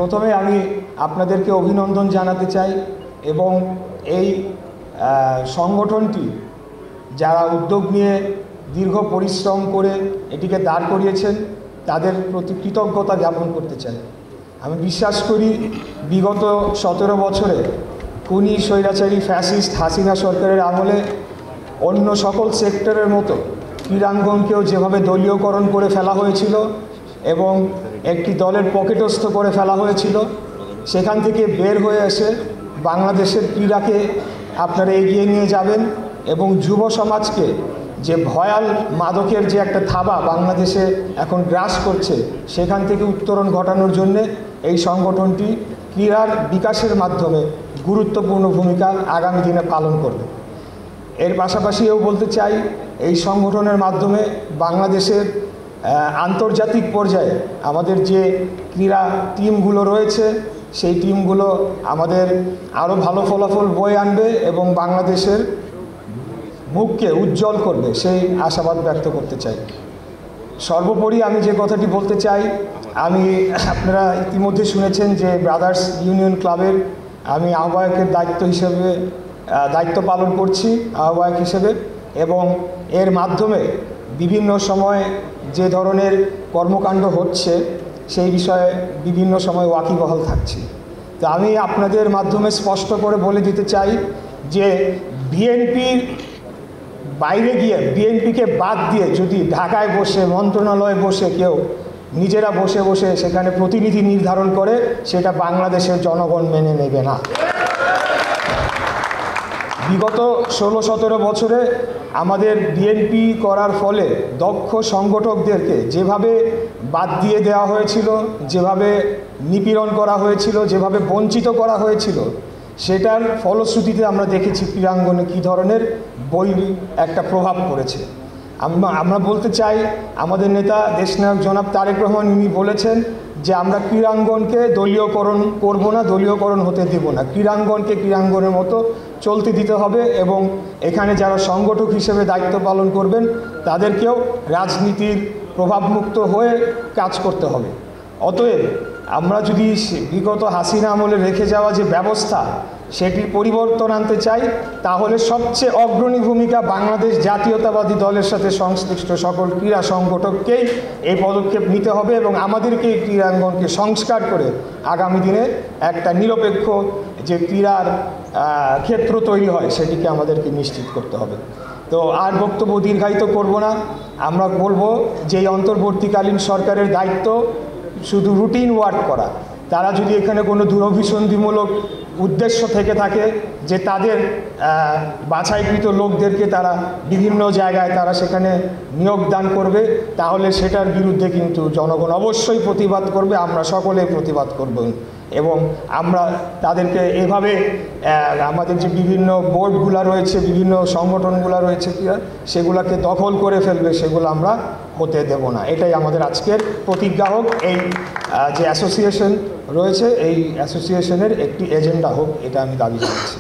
প্রথমে আমি আপনাদেরকে অভিনন্দন জানাতে চাই এবং এই সংগঠনটি যারা উদ্যোগ নিয়ে দীর্ঘ পরিশ্রম করে এটিকে দাঁড় করিয়েছেন তাদের প্রতি কৃতজ্ঞতা জ্ঞাপন করতে চাই। আমি বিশ্বাস করি বিগত 17 বছরে খুনি স্বৈরাচারী ফ্যাসিস্ট হাসিনা সরকারের আমলে অন্য সকল সেক্টরের মতো ক্রীড়াঙ্গনকেও যেভাবে দলীয়করণ করে ফেলা হয়েছিল এবং একটি দলের পকেটস্থ করে ফেলা হয়েছিল, সেখান থেকে বের হয়ে এসে বাংলাদেশের ক্রীড়াকে আপনারা এগিয়ে নিয়ে যাবেন এবং যুব সমাজকে যে ভয়াল মাদকের যে একটা থাবা বাংলাদেশে এখন গ্রাস করছে সেখান থেকে উত্তরণ ঘটানোর জন্যে এই সংগঠনটি ক্রীড়ার বিকাশের মাধ্যমে গুরুত্বপূর্ণ ভূমিকা আগামী দিনে পালন করবে। এর পাশাপাশিও বলতে চাই এই সংগঠনের মাধ্যমে বাংলাদেশের আন্তর্জাতিক পর্যায়ে আমাদের যে ক্রীড়া টিমগুলো রয়েছে সেই টিমগুলো আমাদের আরও ভালো ফলাফল বয়ে আনবে এবং বাংলাদেশের মুখকে উজ্জ্বল করবে সেই আশাবাদ ব্যক্ত করতে চাই। সর্বোপরি আমি যে কথাটি বলতে চাই, আমি আপনারা ইতিমধ্যে শুনেছেন যে ব্রাদার্স ইউনিয়ন ক্লাবের আমি আহ্বায়কের দায়িত্ব পালন করছি আহ্বায়ক হিসেবে এবং এর মাধ্যমে বিভিন্ন সময় যে ধরনের কর্মকাণ্ড হচ্ছে সেই বিষয়ে বিভিন্ন সময় ওয়াকিবহাল থাকছি। তো আমি আপনাদের মাধ্যমে স্পষ্ট করে বলে দিতে চাই যে বিএনপির বাইরে গিয়ে বিএনপিকে বাদ দিয়ে যদি ঢাকায় বসে মন্ত্রণালয়ে বসে কেউ নিজেরা বসে বসে সেখানে প্রতিনিধি নির্ধারণ করে সেটা বাংলাদেশের জনগণ মেনে নেবে না। বিগত 16-17 বছরে আমাদের বিএনপি করার ফলে দক্ষ সংগঠকদেরকে যেভাবে বাদ দিয়ে দেওয়া হয়েছিল, যেভাবে নিপীড়ন করা হয়েছিল, যেভাবে বঞ্চিত করা হয়েছিল, সেটার ফলশ্রুতিতে আমরা দেখেছি ক্রীড়াঙ্গনে কী ধরনের একটা প্রভাব পড়েছে। আমরা বলতে চাই আমাদের নেতা দেশনায়ক জনাব তারেক রহমান উনি বলেছেন যে আমরা ক্রীড়াঙ্গনকে দলীয়করণ করব না, দলীয়করণ হতে দেব না, ক্রীড়াঙ্গনকে ক্রীড়াঙ্গনের মতো চলতে দিতে হবে এবং এখানে যারা সংগঠক হিসেবে দায়িত্ব পালন করবেন তাদেরকেও রাজনীতির প্রভাবমুক্ত হয়ে কাজ করতে হবে। অতএব আমরা যদি বিগত হাসিনা আমলে রেখে যাওয়া যে ব্যবস্থা সেটির পরিবর্তন আনতে চাই, তাহলে সবচেয়ে অগ্রণী ভূমিকা বাংলাদেশ জাতীয়তাবাদী দলের সাথে সংশ্লিষ্ট সকল ক্রীড়া সংগঠককেই এই পদক্ষেপ নিতে হবে এবং আমাদেরকে এই ক্রীড়াঙ্গনকে সংস্কার করে আগামী দিনে একটা নিরপেক্ষ যে ক্রীড়ার ক্ষেত্র তৈরি হয় সেটিকে আমাদেরকে নিশ্চিত করতে হবে। তো আর বক্তব্য দীর্ঘায়িত করব না, আমরা বলবো যে এই অন্তর্বর্তীকালীন সরকারের দায়িত্ব শুধু রুটিন ওয়ার্ক করা। তারা যদি এখানে কোনো দুরভিসন্ধিমূলক উদ্দেশ্য থেকে থাকে যে তাদের বাছাইকৃত লোকদেরকে তারা বিভিন্ন জায়গায় তারা সেখানে নিয়োগদান করবে, তাহলে সেটার বিরুদ্ধে কিন্তু জনগণ অবশ্যই প্রতিবাদ করবে, আমরা সকলেই প্রতিবাদ করব এবং আমরা তাদেরকে এভাবে আমাদের যে বিভিন্ন বোর্ডগুলো রয়েছে, বিভিন্ন সংগঠনগুলো রয়েছে সেগুলোকে দখল করে ফেলবে, সেগুলো আমরা হতে দেব না। এটাই আমাদের আজকের প্রতিজ্ঞা হোক। এই যে অ্যাসোসিয়েশন রয়েছে এই অ্যাসোসিয়েশনের একটি এজেন্ডা হোক, এটা আমি দাবি করছি।